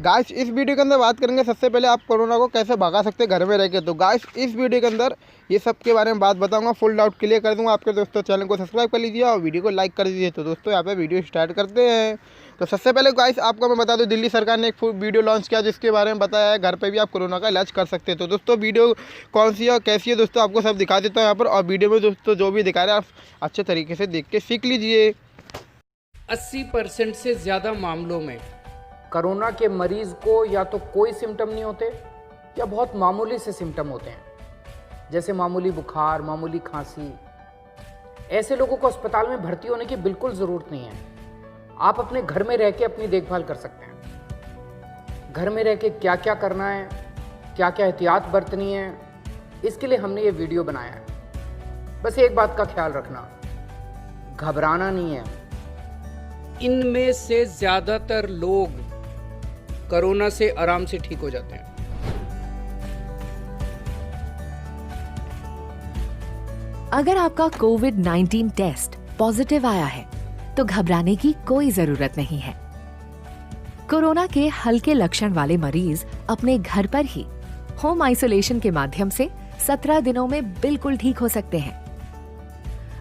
Guys इस video के अंदर बात करेंगे सबसे पहले आप कोरोना को कैसे भगा सकते हैं घर में रह के। तो गाइस इस वीडियो के अंदर ये सब के बारे में बात बताऊंगा, फुल डाउट क्लियर कर दूंगा आपके दोस्तों। चैनल को सब्सक्राइब कर लीजिए और वीडियो को लाइक कर दीजिए। तो दोस्तों यहाँ पे वीडियो स्टार्ट करते हैं। तो सबसे पहले गाइस आपको मैं बता दूं, दिल्ली सरकार ने एक वीडियो लॉन्च किया जिसके बारे में बताया है घर पर भी आप कोरोना का इलाज कर सकते हैं। तो दोस्तों वीडियो कौन सी है और कैसी है दोस्तों आपको सब दिखा देता हूँ यहाँ पर। और वीडियो में दोस्तों जो भी दिखा रहे हैं आप अच्छे तरीके से देख के सीख लीजिए। 80% से ज़्यादा मामलों में कोरोना के मरीज़ को या तो कोई सिम्टम नहीं होते या बहुत मामूली से सिम्टम होते हैं, जैसे मामूली बुखार, मामूली खांसी। ऐसे लोगों को अस्पताल में भर्ती होने की बिल्कुल ज़रूरत नहीं है। आप अपने घर में रह के अपनी देखभाल कर सकते हैं। घर में रह के क्या क्या करना है, क्या क्या एहतियात बरतनी है, इसके लिए हमने ये वीडियो बनाया है। बस एक बात का ख्याल रखना, घबराना नहीं है। इनमें से ज़्यादातर लोग कोरोना से आराम से ठीक हो जाते हैं। अगर आपका कोविड-19 टेस्ट पॉजिटिव आया है तो घबराने की कोई जरूरत नहीं है। कोरोना के हल्के लक्षण वाले मरीज अपने घर पर ही होम आइसोलेशन के माध्यम से 17 दिनों में बिल्कुल ठीक हो सकते हैं।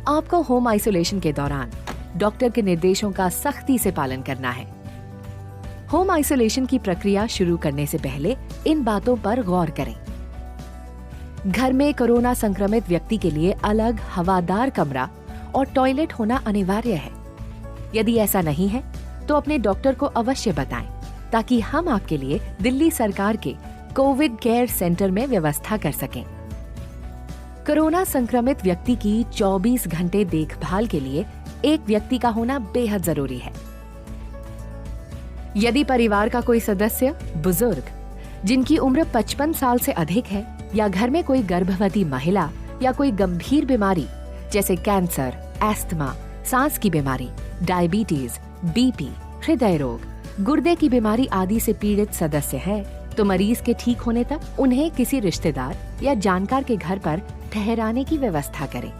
आपको होम आइसोलेशन के दौरान डॉक्टर के निर्देशों का सख्ती से पालन करना है। होम आइसोलेशन की प्रक्रिया शुरू करने से पहले इन बातों पर गौर करें। घर में कोरोना संक्रमित व्यक्ति के लिए अलग हवादार कमरा और टॉयलेट होना अनिवार्य है। यदि ऐसा नहीं है तो अपने डॉक्टर को अवश्य बताएं ताकि हम आपके लिए दिल्ली सरकार के कोविड केयर सेंटर में व्यवस्था कर सकें। कोरोना संक्रमित व्यक्ति की 24 घंटे देखभाल के लिए एक व्यक्ति का होना बेहद जरूरी है। यदि परिवार का कोई सदस्य बुजुर्ग जिनकी उम्र 55 साल से अधिक है या घर में कोई गर्भवती महिला या कोई गंभीर बीमारी जैसे कैंसर, एस्थमा, सांस की बीमारी, डायबिटीज, बीपी, हृदय रोग, गुर्दे की बीमारी आदि से पीड़ित सदस्य है तो मरीज के ठीक होने तक उन्हें किसी रिश्तेदार या जानकार के घर पर ठहराने की व्यवस्था करें,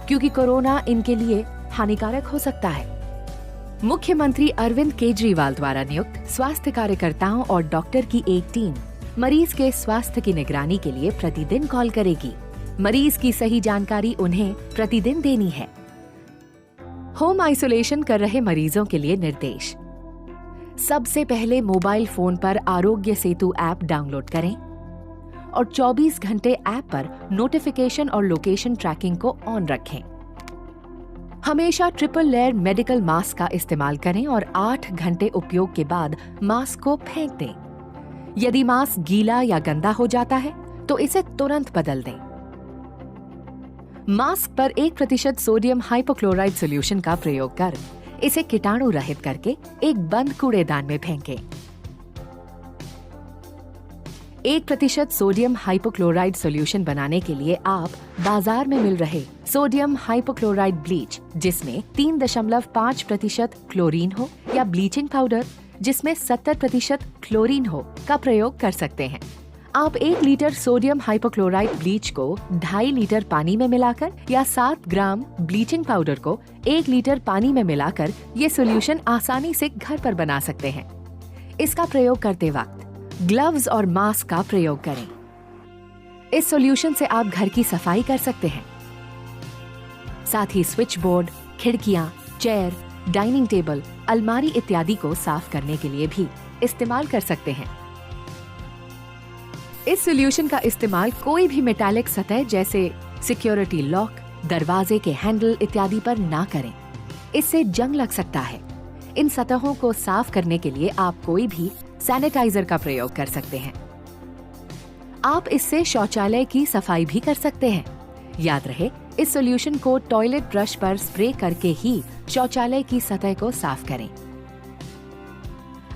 क्योंकि कोरोना इनके लिए हानिकारक हो सकता है। मुख्यमंत्री अरविंद केजरीवाल द्वारा नियुक्त स्वास्थ्य कार्यकर्ताओं और डॉक्टर की एक टीम मरीज के स्वास्थ्य की निगरानी के लिए प्रतिदिन कॉल करेगी। मरीज की सही जानकारी उन्हें प्रतिदिन देनी है। होम आइसोलेशन कर रहे मरीजों के लिए निर्देश। सबसे पहले मोबाइल फोन पर आरोग्य सेतु ऐप डाउनलोड करें और 24 घंटे ऐप पर नोटिफिकेशन और लोकेशन ट्रैकिंग को ऑन रखें। हमेशा ट्रिपल लेयर मेडिकल मास्क का इस्तेमाल करें और 8 घंटे उपयोग के बाद मास्क को फेंक दें। यदि मास्क गीला या गंदा हो जाता है तो इसे तुरंत बदल दें। मास्क पर 1% सोडियम हाइपोक्लोराइड सॉल्यूशन का प्रयोग कर इसे कीटाणु रहित करके एक बंद कूड़ेदान में फेंकें। 1% सोडियम हाइपोक्लोराइड सॉल्यूशन बनाने के लिए आप बाजार में मिल रहे सोडियम हाइपोक्लोराइड ब्लीच जिसमें 3.5% क्लोरीन हो या ब्लीचिंग पाउडर जिसमें 70% क्लोरीन हो का प्रयोग कर सकते हैं। आप 1 लीटर सोडियम हाइपोक्लोराइड ब्लीच को 2.5 लीटर पानी में मिलाकर या 7 ग्राम ब्लीचिंग पाउडर को 1 लीटर पानी में मिलाकर ये सॉल्यूशन आसानी से घर पर बना सकते हैं। इसका प्रयोग करते वक्त ग्लव्स और मास्क का प्रयोग करें। इस सॉल्यूशन से आप घर की सफाई कर सकते हैं। साथ ही स्विच बोर्ड, खिड़कियां, चेयर, डाइनिंग टेबल, अलमारी इत्यादि को साफ करने के लिए भी इस्तेमाल कर सकते हैं। इस सॉल्यूशन का इस्तेमाल कोई भी मेटालिक सतह जैसे सिक्योरिटी लॉक, दरवाजे के हैंडल इत्यादि पर ना करें। इससे जंग लग सकता है। इन सतहों को साफ करने के लिए आप कोई भी सैनिटाइजर का प्रयोग कर सकते हैं। आप इससे शौचालय की सफाई भी कर सकते हैं। याद रहे, इस सॉल्यूशन को टॉयलेट ब्रश पर स्प्रे करके ही शौचालय की सतह को साफ करें।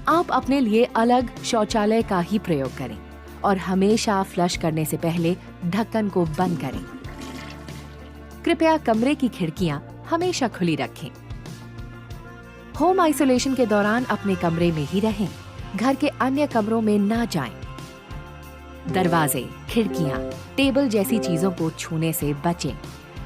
आप अपने लिए अलग शौचालय का ही प्रयोग करें और हमेशा फ्लश करने से पहले ढक्कन को बंद करें। कृपया कमरे की खिड़कियां हमेशा खुली रखें। होम आइसोलेशन के दौरान अपने कमरे में ही रहें, घर के अन्य कमरों में ना जाएं। दरवाजे, खिड़कियां, टेबल जैसी चीजों को छूने से बचें,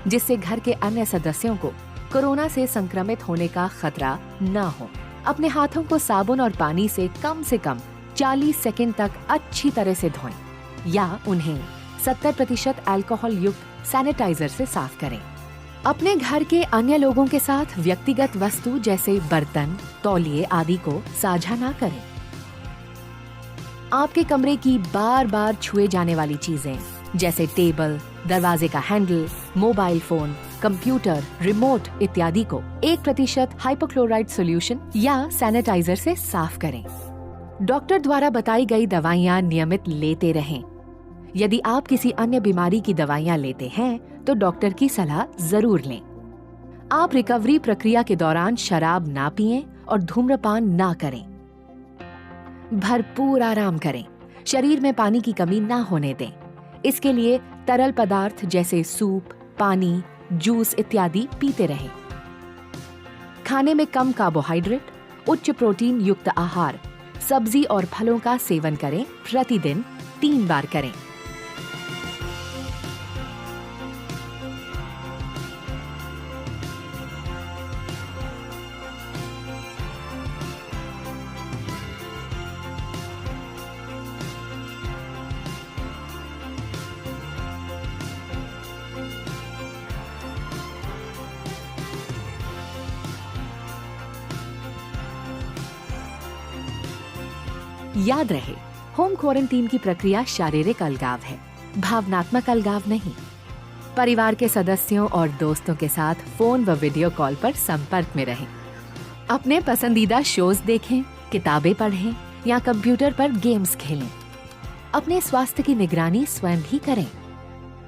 जिससे घर के अन्य सदस्यों को कोरोना से संक्रमित होने का खतरा न हो। अपने हाथों को साबुन और पानी से कम 4 40 सेकंड तक अच्छी तरह से धोएं या उन्हें 70% अल्कोहल युक्त सैनिटाइजर से साफ करें। अपने घर के अन्य लोगों के साथ व्यक्तिगत वस्तु जैसे बर्तन, तौलिए आदि को साझा ना करें। आपके कमरे की बार बार छुए जाने वाली चीजें जैसे टेबल, दरवाजे का handle, mobile phone, computer, remote इत्यादि को 1% हाइपोक्लोराइड सॉल्यूशन या सैनिटाइजर से साफ करें। डॉक्टर द्वारा बताई गई दवाइयाँ नियमित लेते रहें। यदि आप किसी अन्य बीमारी की दवाइयाँ लेते हैं तो डॉक्टर की सलाह जरूर लें। आप रिकवरी प्रक्रिया के दौरान शराब ना पिएं और धूम्रपान ना करें। भरपूर आराम करें। शरीर में पानी की कमी ना होने दें। इसके लिए तरल पदार्थ जैसे सूप, पानी, जूस इत्यादि पीते रहें। खाने में कम कार्बोहाइड्रेट, उच्च प्रोटीन युक्त आहार, सब्जी और फलों का सेवन करें। प्रतिदिन 3 बार करें। याद रहे, होम क्वारंटीन की प्रक्रिया शारीरिक अलगाव है, भावनात्मक अलगाव नहीं। परिवार के सदस्यों और दोस्तों के साथ फोन व वीडियो कॉल पर संपर्क में रहें। अपने पसंदीदा शोज देखें, किताबें पढ़ें या कंप्यूटर पर गेम्स खेलें। अपने स्वास्थ्य की निगरानी स्वयं ही करें।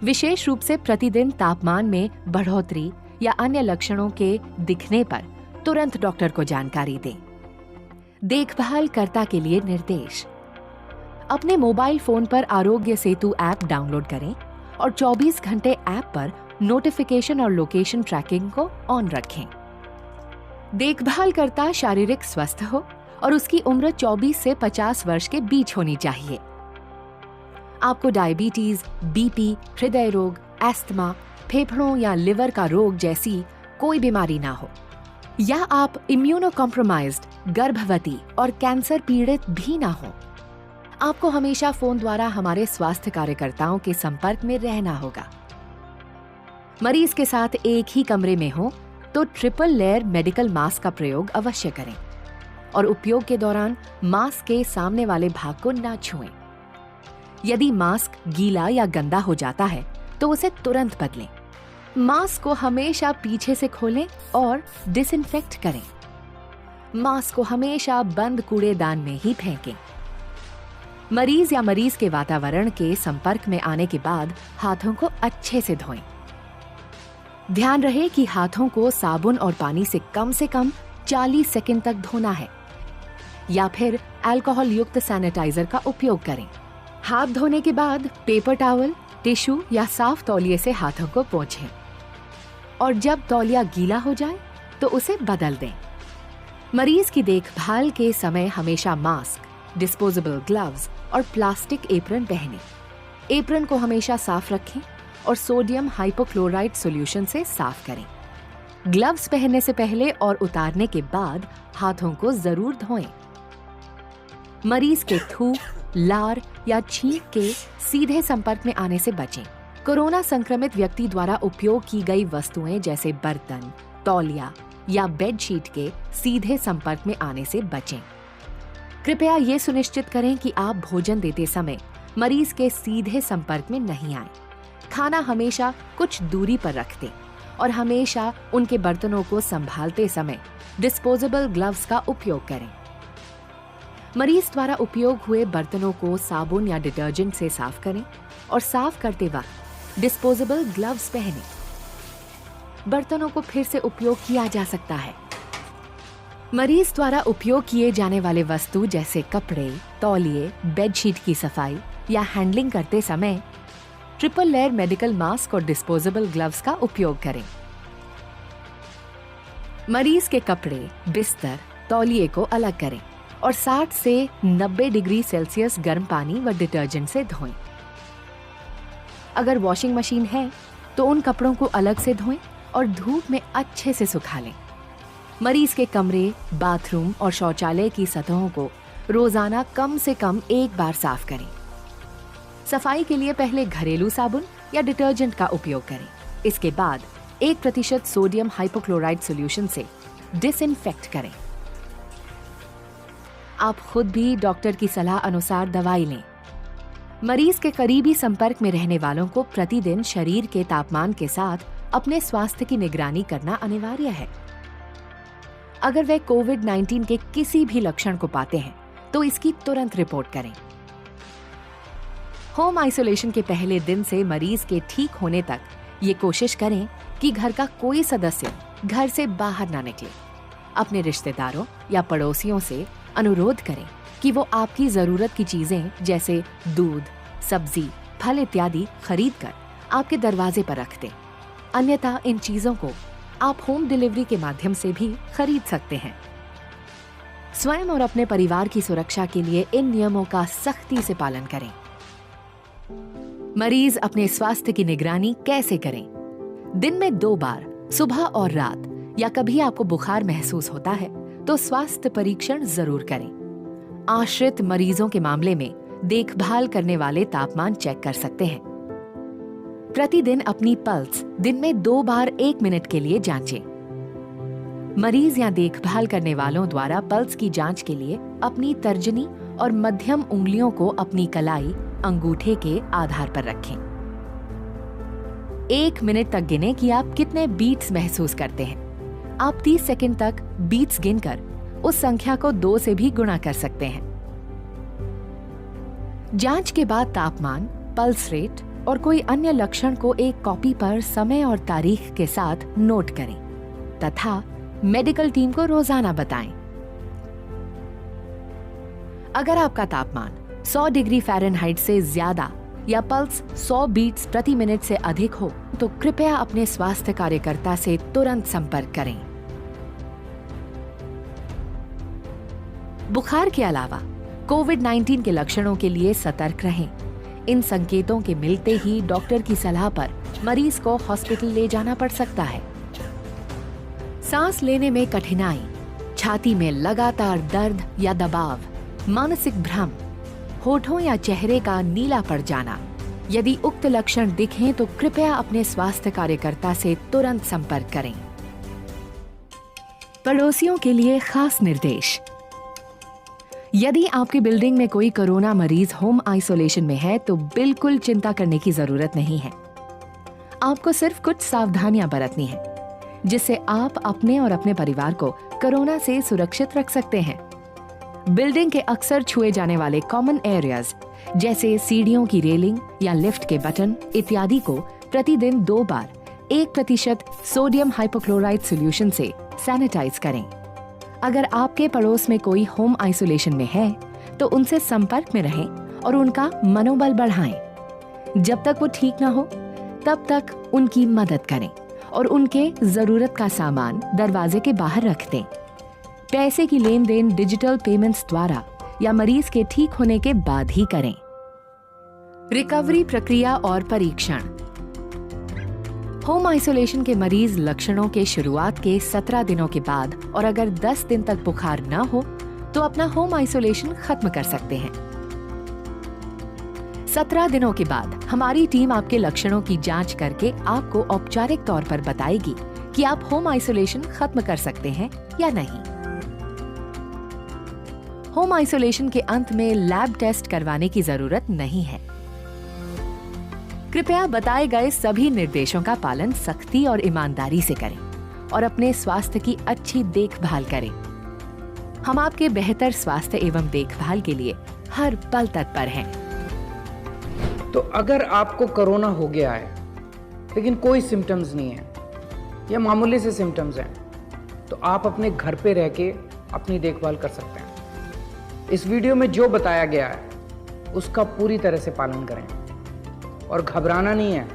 विशेष रूप से प्रतिदिन तापमान में बढ़ोतरी या अन्य लक्षणों के दिखने पर तुरंत डॉक्टर को जानकारी दें। देखभाल कर्ता के लिए निर्देश। अपने मोबाइल फोन पर आरोग्य सेतु ऐप डाउनलोड करें और 24 घंटे ऐप पर नोटिफिकेशन और लोकेशन ट्रैकिंग को ऑन रखें। देखभाल कर्ता शारीरिक स्वस्थ हो और उसकी उम्र 24 से 50 वर्ष के बीच होनी चाहिए। आपको डायबिटीज, बीपी, हृदय रोग, एस्थमा, फेफड़ों या लिवर का रोग जैसी कोई बीमारी ना हो, या आप इम्यूनो कॉम्प्रोमाइज्ड, गर्भवती और कैंसर पीड़ित भी ना हो। आपको हमेशा फोन द्वारा हमारे स्वास्थ्य कार्यकर्ताओं के संपर्क में रहना होगा। मरीज के साथ एक ही कमरे में हो तो ट्रिपल लेयर मेडिकल मास्क का प्रयोग अवश्य करें और उपयोग के दौरान मास्क के सामने वाले भाग को ना छुएं। यदि मास्क गीला या गंदा हो जाता है तो उसे तुरंत बदलें। मास्क को हमेशा पीछे से खोलें और डिसइंफेक्ट करें। मास्क को हमेशा बंद कूड़ेदान में ही फेंकें। मरीज या मरीज के वातावरण के संपर्क में आने के बाद हाथों को अच्छे से धोएं। ध्यान रहे कि हाथों को साबुन और पानी से कम 40 सेकंड तक धोना है या फिर अल्कोहल युक्त सैनिटाइजर का उपयोग करें। हाथ धोने के बाद पेपर टॉवल, टिश्यू या साफ तौलिए से हाथों को पोंछें और जब तौलिया गीला हो जाए तो उसे बदल दें। मरीज की देखभाल के समय हमेशा मास्क, डिस्पोजेबल ग्लव्स और प्लास्टिक एप्रन पहनें। एप्रन को हमेशा साफ रखें और सोडियम हाइपोक्लोराइड सॉल्यूशन से साफ करें। ग्लव्स पहनने से पहले और उतारने के बाद हाथों को जरूर धोएं। मरीज के थूक, लार या छींक के सीधे संपर्क में आने से बचें। कोरोना संक्रमित व्यक्ति द्वारा उपयोग की गई वस्तुएं जैसे बर्तन, तौलिया या बेडशीट के सीधे संपर्क में आने से बचें। कृपया ये सुनिश्चित करें कि आप भोजन देते समय मरीज के सीधे संपर्क में नहीं आए। खाना हमेशा कुछ दूरी पर रख दें और हमेशा उनके बर्तनों को संभालते समय डिस्पोजेबल ग्लव्स का उपयोग करें। मरीज द्वारा उपयोग हुए बर्तनों को साबुन या डिटर्जेंट से साफ करें और साफ करते वक्त डिस्पोजेबल ग्लव्स पहनें। बर्तनों को फिर से उपयोग किया जा सकता है। मरीज द्वारा उपयोग किए जाने वाले वस्तु जैसे कपड़े, तौलिए, बेडशीट की सफाई या हैंडलिंग करते समय ट्रिपल लेयर मेडिकल मास्क और डिस्पोजेबल ग्लव्स का उपयोग करें। मरीज के कपड़े, बिस्तर, तौलिए को अलग करें और 60 से 90 डिग्री सेल्सियस गर्म पानी व डिटर्जेंट से धोएं। अगर वॉशिंग मशीन है तो उन कपड़ों को अलग से धोएं और धूप में अच्छे से सुखा लें। मरीज के कमरे, बाथरूम और शौचालय की सतहों को रोजाना कम से कम एक बार साफ करें। सफाई के लिए पहले घरेलू साबुन या डिटर्जेंट का उपयोग करें। इसके बाद 1% सोडियम हाइपोक्लोराइड सॉल्यूशन से डिसइंफेक्ट करें। आप खुद भी डॉक्टर की सलाह अनुसार दवाई लें। मरीज के करीबी संपर्क में रहने वालों को प्रतिदिन शरीर के तापमान के साथ अपने स्वास्थ्य की निगरानी करना अनिवार्य है। अगर वे कोविड-19 के किसी भी लक्षण को पाते हैं तो इसकी तुरंत रिपोर्ट करें। होम आइसोलेशन के पहले दिन से मरीज के ठीक होने तक ये कोशिश करें कि घर का कोई सदस्य घर से बाहर ना निकले। अपने रिश्तेदारों या पड़ोसियों से अनुरोध करें कि वो आपकी जरूरत की चीजें जैसे दूध, सब्जी, फल इत्यादि खरीद कर आपके दरवाजे पर रख दें। अन्यथा इन चीजों को आप होम डिलीवरी के माध्यम से भी खरीद सकते हैं। स्वयं और अपने परिवार की सुरक्षा के लिए इन नियमों का सख्ती से पालन करें। मरीज अपने स्वास्थ्य की निगरानी कैसे करें? दिन में 2 बार, सुबह और रात, या कभी आपको बुखार महसूस होता है तो स्वास्थ्य परीक्षण जरूर करें। आश्रित मरीजों के मामले में देखभाल करने वाले तापमान चेक कर सकते हैं। प्रतिदिन अपनी पल्स दिन में 2 बार 1 मिनट के लिए जांचें। मरीज या देखभाल करने वालों द्वारा पल्स की जांच के लिए अपनी तर्जनी और मध्यम उंगलियों को अपनी कलाई, अंगूठे के आधार पर रखें। 1 मिनट तक गिने कि आप कितने बीट्स महसूस करते हैं। आप 30 सेकंड तक बीट्स गिनकर उस संख्या को 2 से भी गुणा कर सकते हैं। जांच के बाद तापमान, पल्स रेट और कोई अन्य लक्षण को एक कॉपी पर समय और तारीख के साथ नोट करें तथा मेडिकल टीम को रोजाना बताएं। अगर आपका तापमान 100 डिग्री फ़ारेनहाइट से ज्यादा या पल्स 100 बीट्स प्रति मिनट से अधिक हो तो कृपया अपने स्वास्थ्य कार्यकर्ता से तुरंत संपर्क करें। बुखार के अलावा कोविड-19 के लक्षणों के लिए सतर्क रहें। इन संकेतों के मिलते ही डॉक्टर की सलाह पर मरीज को हॉस्पिटल ले जाना पड़ सकता है। सांस लेने में कठिनाई, छाती में लगातार दर्द या दबाव, मानसिक भ्रम, होठों या चेहरे का नीला पड़ जाना, यदि उक्त लक्षण दिखें तो कृपया अपने स्वास्थ्य कार्यकर्ता से तुरंत संपर्क करें। पड़ोसियों के लिए खास निर्देश। यदि आपकी बिल्डिंग में कोई कोरोना मरीज होम आइसोलेशन में है तो बिल्कुल चिंता करने की जरूरत नहीं है। आपको सिर्फ कुछ सावधानियां बरतनी है जिससे आप अपने और अपने परिवार को कोरोना से सुरक्षित रख सकते हैं। बिल्डिंग के अक्सर छुए जाने वाले कॉमन एरियाज जैसे सीढ़ियों की रेलिंग या लिफ्ट के बटन इत्यादि को प्रतिदिन 2 बार 1% सोडियम हाइपोक्लोराइड सॉल्यूशन से सैनिटाइज करें। अगर आपके पड़ोस में कोई होम आइसोलेशन में है तो उनसे संपर्क में रहें और उनका मनोबल बढ़ाएं। जब तक वो ठीक ना हो तब तक उनकी मदद करें और उनके जरूरत का सामान दरवाजे के बाहर रख दें। पैसे की लेन देन डिजिटल पेमेंट्स द्वारा या मरीज के ठीक होने के बाद ही करें। रिकवरी प्रक्रिया और परीक्षण। होम आइसोलेशन के मरीज लक्षणों के शुरुआत के 17 दिनों के बाद और अगर 10 दिन तक बुखार न हो तो अपना होम आइसोलेशन खत्म कर सकते हैं। 17 दिनों के बाद हमारी टीम आपके लक्षणों की जांच करके आपको औपचारिक तौर पर बताएगी कि आप होम आइसोलेशन खत्म कर सकते हैं या नहीं। होम आइसोलेशन के अंत में लैब टेस्ट करवाने की जरूरत नहीं है। कृपया बताए गए सभी निर्देशों का पालन सख्ती और ईमानदारी से करें और अपने स्वास्थ्य की अच्छी देखभाल करें। हम आपके बेहतर स्वास्थ्य एवं देखभाल के लिए हर पल तत्पर हैं। तो अगर आपको कोरोना हो गया है लेकिन कोई सिम्टम्स नहीं है या मामूली से सिम्टम्स हैं तो आप अपने घर पे रह के अपनी देखभाल कर सकते हैं। इस वीडियो में जो बताया गया है उसका पूरी तरह से पालन करें और घबराना नहीं है।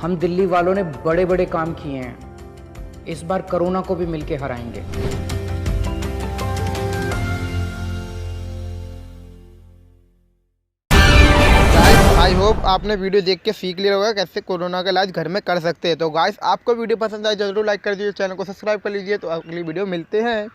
हम दिल्ली वालों ने बड़े बड़े काम किए हैं, इस बार कोरोना को भी मिलके हराएंगे। आई होप आपने वीडियो देख के सीख लिया होगा कैसे कोरोना का इलाज घर में कर सकते हैं। तो गाइस आपको वीडियो पसंद आए जरूर लाइक कर दीजिए, चैनल को सब्सक्राइब कर लीजिए। तो अगली वीडियो मिलते हैं।